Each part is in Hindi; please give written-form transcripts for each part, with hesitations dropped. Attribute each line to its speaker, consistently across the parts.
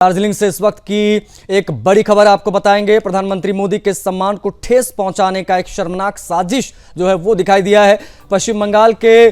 Speaker 1: दार्जिलिंग से इस वक्त की एक बड़ी खबर आपको बताएंगे। प्रधानमंत्री मोदी के सम्मान को ठेस पहुंचाने का एक शर्मनाक साजिश जो है वो दिखाई दिया है। पश्चिम बंगाल के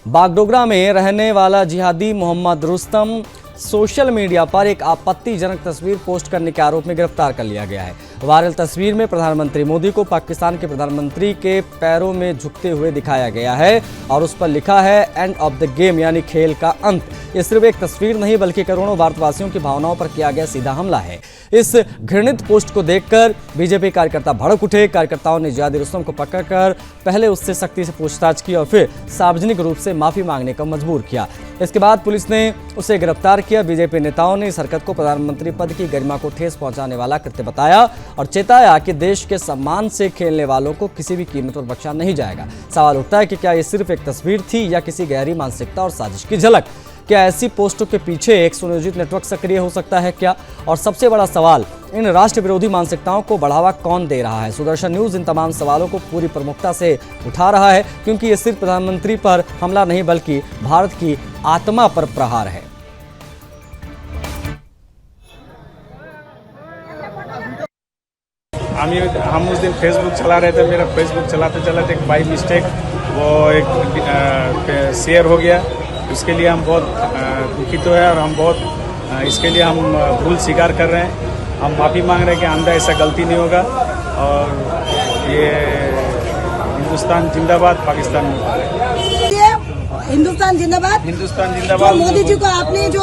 Speaker 1: बागडोगरा में रहने वाला जिहादी मोहम्मद रुस्तम सोशल मीडिया पर एक आपत्तिजनक तस्वीर पोस्ट करने के आरोप में गिरफ्तार कर लिया गया है। वायरल तस्वीर में प्रधानमंत्री मोदी को पाकिस्तान के प्रधानमंत्री के पैरों में झुकते हुए दिखाया गया है और उस पर लिखा है एंड ऑफ द गेम, यानी खेल का अंत। ये सिर्फ एक तस्वीर नहीं बल्कि करोड़ों भारतवासियों की भावनाओं पर किया गया सीधा हमला है। इस घृणित पोस्ट को देखकर बीजेपी कार्यकर्ता भड़क उठे। कार्यकर्ताओं ने जिहादी रुस्तम को पकड़कर पहले उससे सख्ती से पूछताछ की और फिर सार्वजनिक रूप से माफी मांगने का मजबूर किया। इसके बाद पुलिस ने उसे गिरफ्तार किया। बीजेपी नेताओं ने इस हरकत को प्रधानमंत्री पद की गरिमा को ठेस पहुंचाने वाला कृत्य बताया और चेताया कि देश के सम्मान से खेलने वालों को किसी भी कीमत पर बख्शा नहीं जाएगा। सवाल उठता है कि क्या ये सिर्फ एक तस्वीर थी या किसी गहरी मानसिकता और साजिश की झलक? क्या ऐसी पोस्टों के पीछे एक सुनियोजित नेटवर्क सक्रिय हो सकता है क्या? और सबसे बड़ा सवाल, इन राष्ट्र विरोधी मानसिकताओं को बढ़ावा कौन दे रहा है? सुदर्शन न्यूज इन तमाम सवालों को पूरी प्रमुखता से उठा रहा है, क्योंकि ये सिर्फ प्रधानमंत्री पर हमला नहीं बल्कि भारत की आत्मा पर प्रहार है।
Speaker 2: हम उस दिन फेसबुक चला रहे थे। मेरा फेसबुक चलाते चलाते एक बाई मिस्टेक वो एक शेयर हो गया। उसके लिए हम बहुत दुखित तो है और हम बहुत इसके लिए हम भूल स्वीकार कर रहे हैं। हम माफ़ी मांग रहे हैं कि आइंदा ऐसा गलती नहीं होगा। और ये हिंदुस्तान जिंदाबाद, पाकिस्तान
Speaker 3: हिंदुस्तान जिंदाबाद,
Speaker 2: हिंदुस्तान जिंदाबाद।
Speaker 3: मोदी जी को आपने जो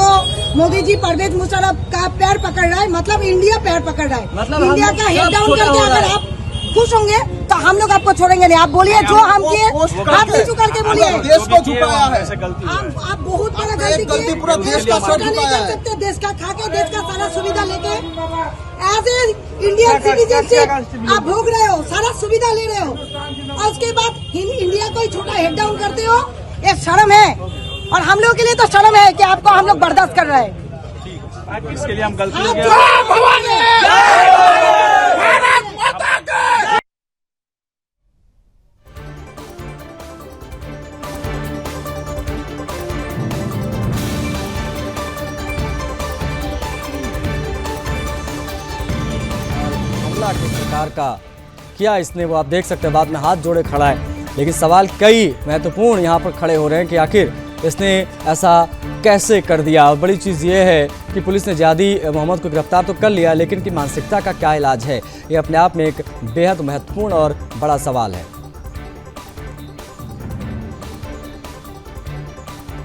Speaker 3: मोदी जी परवेज मुशर्रफ का पैर पकड़ रहा है, मतलब इंडिया पैर पकड़ रहा है। मतलब इंडिया का हेड डाउन करके अगर आप खुश होंगे तो हम लोग आपको छोड़ेंगे नहीं। आप बोलिए जो हम किए, हाथ नीचे करके बोलिए।
Speaker 4: देश को झुकाया है।
Speaker 3: आप बहुत बड़ा गलती किए।
Speaker 4: पूरा देश का सर झुकाया है।
Speaker 3: सकते देश का खा के, देश का सारा सुविधा लेके एज ए इंडियन सिटीजनशिप आप भोग रहे हो, सारा सुविधा ले रहे हो और उसके बाद इंडिया को छोटा हेड डाउन करते हो। ये शर्म है और हम लोगों के लिए तो शर्म है कि आपको हम लोग बर्दाश्त कर रहे हैं।
Speaker 2: इसके लिए हम गलती हो गया।
Speaker 1: हमला किस प्रकार का किया इसने, वो आप देख सकते हैं। बाद में हाथ जोड़े खड़ा है, लेकिन सवाल कई महत्वपूर्ण यहाँ पर खड़े हो रहे हैं कि आखिर इसने ऐसा कैसे कर दिया। और बड़ी चीज़ ये है कि पुलिस ने जिहादी मोहम्मद को गिरफ्तार तो कर लिया, लेकिन कि मानसिकता का क्या इलाज है, ये अपने आप में एक बेहद महत्वपूर्ण और बड़ा सवाल है।